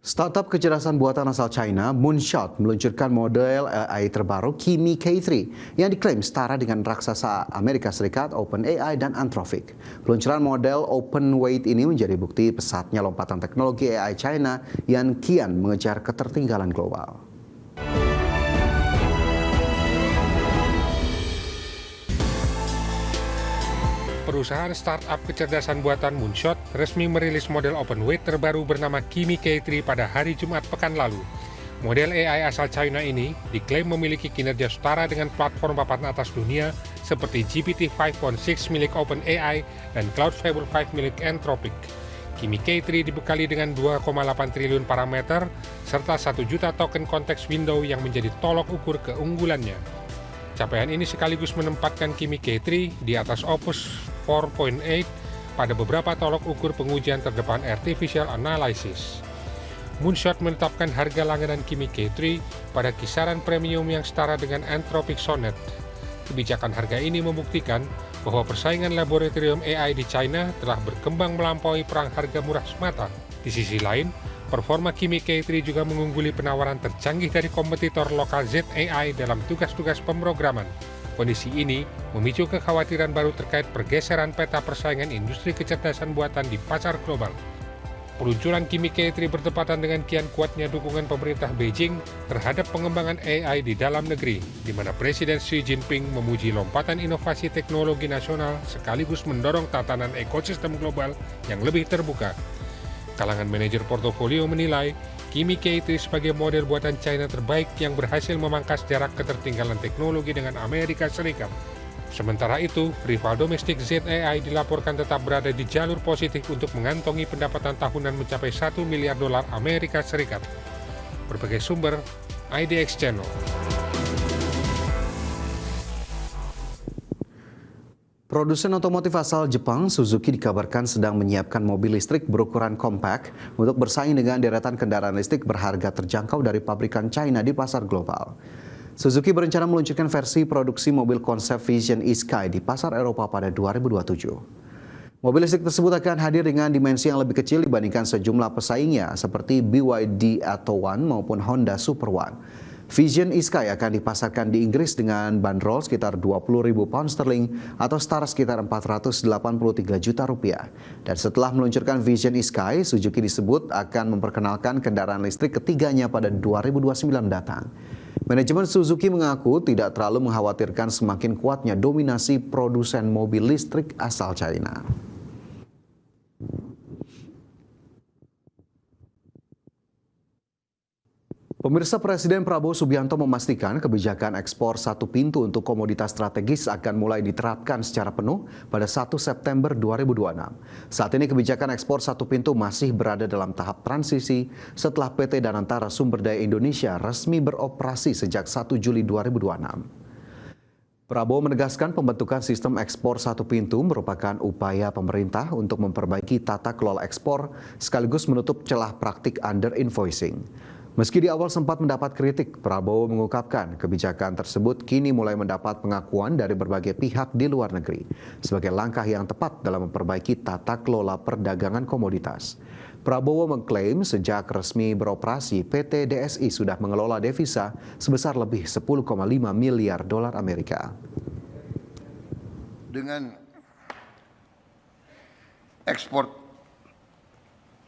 Startup kecerdasan buatan asal China, Moonshot, meluncurkan model AI terbaru Kimi K3 yang diklaim setara dengan raksasa Amerika Serikat OpenAI dan Anthropic. Peluncuran model open-weight ini menjadi bukti pesatnya lompatan teknologi AI China yang kian mengejar ketertinggalan global. Perusahaan startup kecerdasan buatan Moonshot resmi merilis model open-weight terbaru bernama Kimi K3 pada hari Jumat pekan lalu. Model AI asal China ini diklaim memiliki kinerja setara dengan platform papan atas dunia seperti GPT-5.6 milik OpenAI dan Cloud Fable 5 milik Anthropic. Kimi K3 dibekali dengan 2,8 triliun parameter serta 1 juta token konteks window yang menjadi tolok ukur keunggulannya. Capaian ini sekaligus menempatkan Kimi K3 di atas Opus 4.8 pada beberapa tolok ukur pengujian terdepan Artificial Analysis. Moonshot menetapkan harga langganan Kimi K3 pada kisaran premium yang setara dengan Anthropic Sonnet. Kebijakan harga ini membuktikan bahwa persaingan laboratorium AI di China telah berkembang melampaui perang harga murah semata. Di sisi lain, performa Kimi K3 juga mengungguli penawaran tercanggih dari kompetitor lokal ZAI dalam tugas-tugas pemrograman. Kondisi ini memicu kekhawatiran baru terkait pergeseran peta persaingan industri kecerdasan buatan di pasar global. Peluncuran Kimi K3 bertepatan dengan kian kuatnya dukungan pemerintah Beijing terhadap pengembangan AI di dalam negeri, di mana Presiden Xi Jinping memuji lompatan inovasi teknologi nasional sekaligus mendorong tatanan ekosistem global yang lebih terbuka. Kalangan manajer portofolio menilai Kimi K3 sebagai model buatan China terbaik yang berhasil memangkas jarak ketertinggalan teknologi dengan Amerika Serikat. Sementara itu, rival domestik ZAI dilaporkan tetap berada di jalur positif untuk mengantongi pendapatan tahunan mencapai 1 miliar dolar Amerika Serikat. Berbagai sumber, IDX Channel. Produsen otomotif asal Jepang, Suzuki, dikabarkan sedang menyiapkan mobil listrik berukuran compact untuk bersaing dengan deretan kendaraan listrik berharga terjangkau dari pabrikan China di pasar global. Suzuki berencana meluncurkan versi produksi mobil konsep Vision e-Sky di pasar Eropa pada 2027. Mobil listrik tersebut akan hadir dengan dimensi yang lebih kecil dibandingkan sejumlah pesaingnya seperti BYD Atto One maupun Honda Super One. Vision e-Sky akan dipasarkan di Inggris dengan bandrol sekitar 20.000 pound sterling atau setara sekitar 483 juta rupiah. Dan setelah meluncurkan Vision e-Sky, Suzuki disebut akan memperkenalkan kendaraan listrik ketiganya pada 2029 datang. Manajemen Suzuki mengaku tidak terlalu mengkhawatirkan semakin kuatnya dominasi produsen mobil listrik asal China. Pemirsa, Presiden Prabowo Subianto memastikan kebijakan ekspor satu pintu untuk komoditas strategis akan mulai diterapkan secara penuh pada 1 September 2026. Saat ini kebijakan ekspor satu pintu masih berada dalam tahap transisi setelah PT Danantara Sumber Daya Indonesia resmi beroperasi sejak 1 Juli 2026. Prabowo menegaskan pembentukan sistem ekspor satu pintu merupakan upaya pemerintah untuk memperbaiki tata kelola ekspor sekaligus menutup celah praktik under invoicing. Meski di awal sempat mendapat kritik, Prabowo mengungkapkan kebijakan tersebut kini mulai mendapat pengakuan dari berbagai pihak di luar negeri sebagai langkah yang tepat dalam memperbaiki tata kelola perdagangan komoditas. Prabowo mengklaim sejak resmi beroperasi, PT DSI sudah mengelola devisa sebesar lebih 10,5 miliar dolar Amerika. Dengan ekspor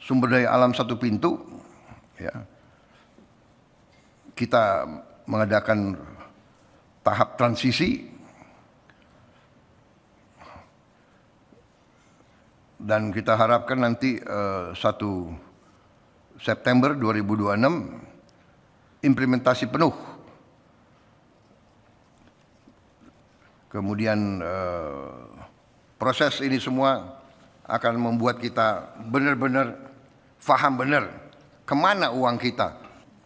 sumber daya alam satu pintu, ya, kita mengadakan tahap transisi dan kita harapkan nanti 1 September 2026 implementasi penuh. Kemudian proses ini semua akan membuat kita benar-benar paham benar kemana uang kita.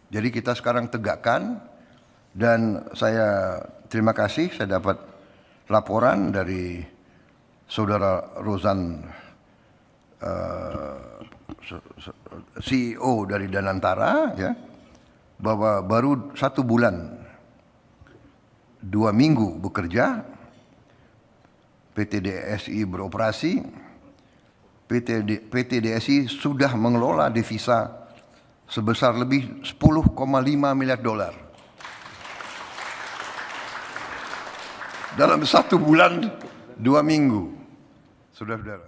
Jadi kita sekarang tegakkan, dan saya terima kasih saya dapat laporan dari Saudara Rozan, CEO dari Danantara, ya, bahwa baru 1 bulan 2 minggu bekerja, PT DSI beroperasi, PT DSI sudah mengelola devisa sebesar lebih 10,5 miliar dolar. Dalam 1 bulan 2 minggu, saudara-saudara.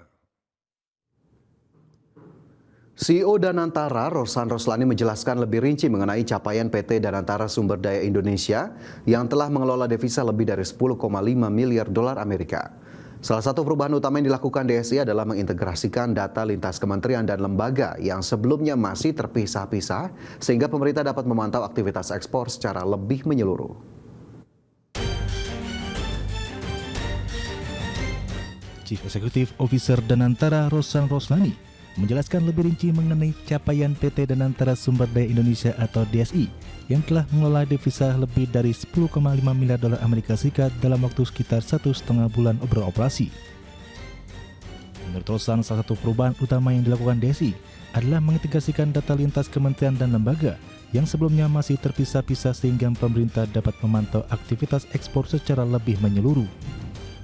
CEO Danantara, Rosan Roslani menjelaskan lebih rinci mengenai capaian PT Danantara Sumber Daya Indonesia yang telah mengelola devisa lebih dari 10,5 miliar dolar Amerika. Salah satu perubahan utama yang dilakukan DSI adalah mengintegrasikan data lintas kementerian dan lembaga yang sebelumnya masih terpisah-pisah sehingga pemerintah dapat memantau aktivitas ekspor secara lebih menyeluruh. Chief Executive Officer Danantara Rosan Roslani menjelaskan lebih rinci mengenai capaian PT Danantara Sumber Daya Indonesia atau DSI yang telah mengelola devisa lebih dari 10,5 miliar dolar Amerika Serikat dalam waktu sekitar 1,5 bulan beroperasi. Menurut Rosan, salah satu perubahan utama yang dilakukan DSI adalah mengintegrasikan data lintas kementerian dan lembaga yang sebelumnya masih terpisah-pisah sehingga pemerintah dapat memantau aktivitas ekspor secara lebih menyeluruh.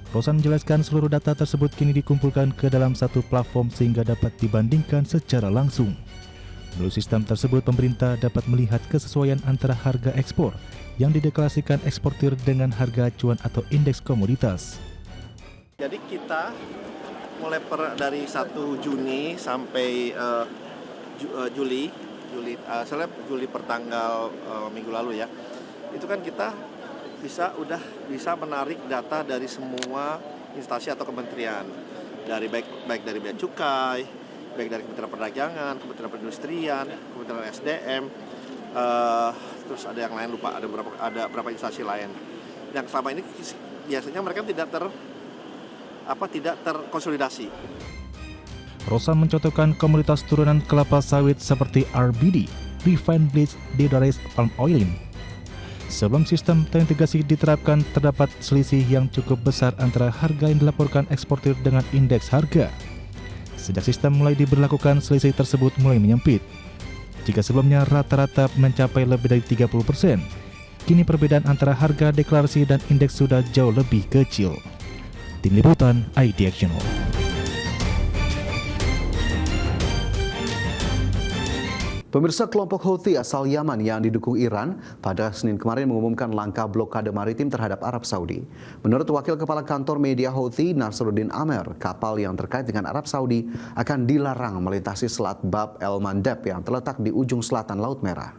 Rosan menjelaskan seluruh data tersebut kini dikumpulkan ke dalam satu platform sehingga dapat dibandingkan secara langsung. Melalui sistem tersebut, pemerintah dapat melihat kesesuaian antara harga ekspor yang dideklarasikan eksportir dengan harga acuan atau indeks komoditas. Jadi kita mulai dari 1 Juni sampai Juli pertanggal minggu lalu ya, itu kan kita bisa menarik data dari semua instansi atau kementerian, dari baik dari Bea Cukai, baik dari Kementerian Perdagangan, Kementerian Perindustrian, Kementerian SDM, terus ada yang lain lupa, ada berapa instansi lain. Yang selama ini biasanya mereka tidak terkonsolidasi. Rosan mencontohkan komoditas turunan kelapa sawit seperti RBD, refined bleached deodorized palm oil. Sebelum sistem terintegrasi diterapkan, terdapat selisih yang cukup besar antara harga yang dilaporkan eksportir dengan indeks harga. Sejak sistem mulai diberlakukan, selisih tersebut mulai menyempit. Jika sebelumnya rata-rata mencapai lebih dari 30%, kini perbedaan antara harga deklarasi dan indeks sudah jauh lebih kecil. Tim Liputan, IDX Channel. Pemirsa, kelompok Houthi asal Yaman yang didukung Iran pada Senin kemarin mengumumkan langkah blokade maritim terhadap Arab Saudi. Menurut Wakil Kepala Kantor Media Houthi, Nasruddin Amer, kapal yang terkait dengan Arab Saudi akan dilarang melintasi Selat Bab el-Mandeb yang terletak di ujung selatan Laut Merah.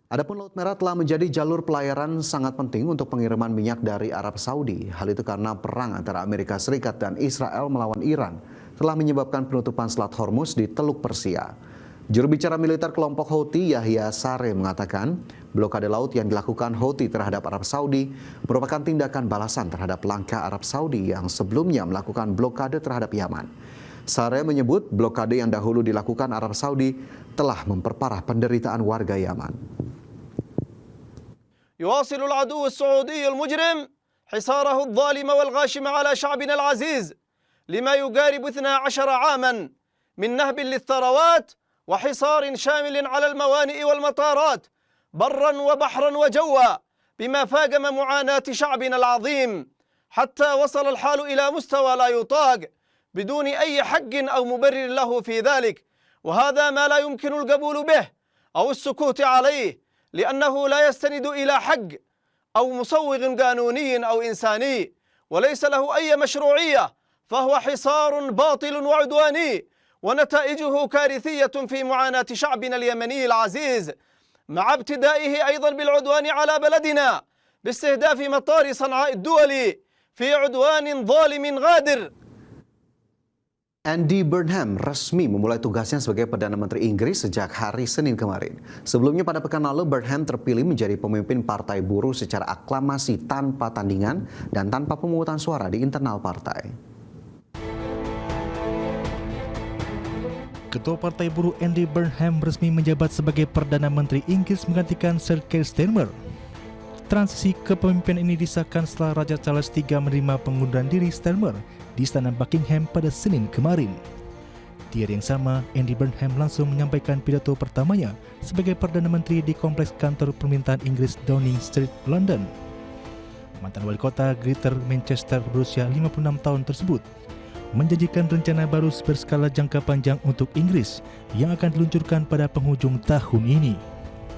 Adapun Laut Merah telah menjadi jalur pelayaran sangat penting untuk pengiriman minyak dari Arab Saudi. Hal itu karena perang antara Amerika Serikat dan Israel melawan Iran telah menyebabkan penutupan Selat Hormuz di Teluk Persia. Juru bicara militer kelompok Houthi Yahya Saree mengatakan blokade laut yang dilakukan Houthi terhadap Arab Saudi merupakan tindakan balasan terhadap langkah Arab Saudi yang sebelumnya melakukan blokade terhadap Yaman. Saree menyebut blokade yang dahulu dilakukan Arab Saudi telah memperparah penderitaan warga Yaman. يواصل العدو السعودي المجرم حصاره الظالم والغاشم على شعبنا العزيز لما يقارب 12 عاما من نهب للثروات وحصار شامل على الموانئ والمطارات برا وبحرا وجوا بما فاقم معاناة شعبنا العظيم حتى وصل الحال إلى مستوى لا يطاق بدون أي حق أو مبرر له في ذلك، وهذا ما لا يمكن القبول به أو السكوت عليه لأنه لا يستند إلى حق أو مسوغ قانوني أو إنساني وليس له أي مشروعية، فهو حصار باطل وعدواني ونتائجه كارثية في معاناة شعبنا اليمني العزيز، مع ابتدائه أيضا بالعدوان على بلدنا باستهداف مطار صنعاء الدولي في عدوان ظالم غادر. Andy Burnham resmi memulai tugasnya sebagai Perdana Menteri Inggris sejak hari Senin kemarin. Sebelumnya pada pekan lalu, Burnham terpilih menjadi pemimpin Partai Buruh secara aklamasi tanpa tandingan dan tanpa pemungutan suara di internal partai. Ketua Partai Buruh Andy Burnham resmi menjabat sebagai Perdana Menteri Inggris menggantikan Sir Keir Starmer. Transisi kepemimpinan ini disahkan setelah Raja Charles III menerima pengunduran diri Starmer di Istana Buckingham pada Senin kemarin. Di hari yang sama, Andy Burnham langsung menyampaikan pidato pertamanya sebagai Perdana Menteri di kompleks kantor pemerintahan Inggris Downing Street, London. Mantan wali kota Greater Manchester berusia 56 tahun tersebut menjanjikan rencana baru berskala jangka panjang untuk Inggris yang akan diluncurkan pada penghujung tahun ini.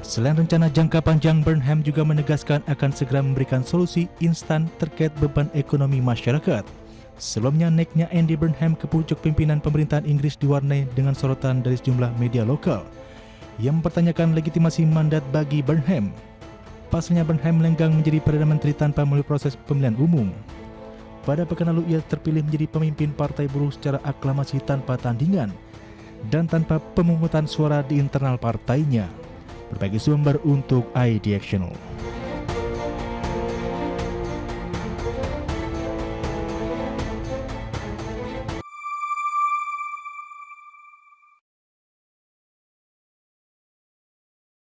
Selain rencana jangka panjang, Burnham juga menegaskan akan segera memberikan solusi instan terkait beban ekonomi masyarakat. Sebelumnya, naiknya Andy Burnham ke pucuk pimpinan pemerintahan Inggris diwarnai dengan sorotan dari sejumlah media lokal yang mempertanyakan legitimasi mandat bagi Burnham. Pasalnya, Burnham melenggang menjadi Perdana Menteri tanpa melalui proses pemilihan umum. Pada pekan lalu, ia terpilih menjadi pemimpin Partai Buruh secara aklamasi tanpa tandingan dan tanpa pemungutan suara di internal partainya. Berbagi sumber untuk IDXchannel.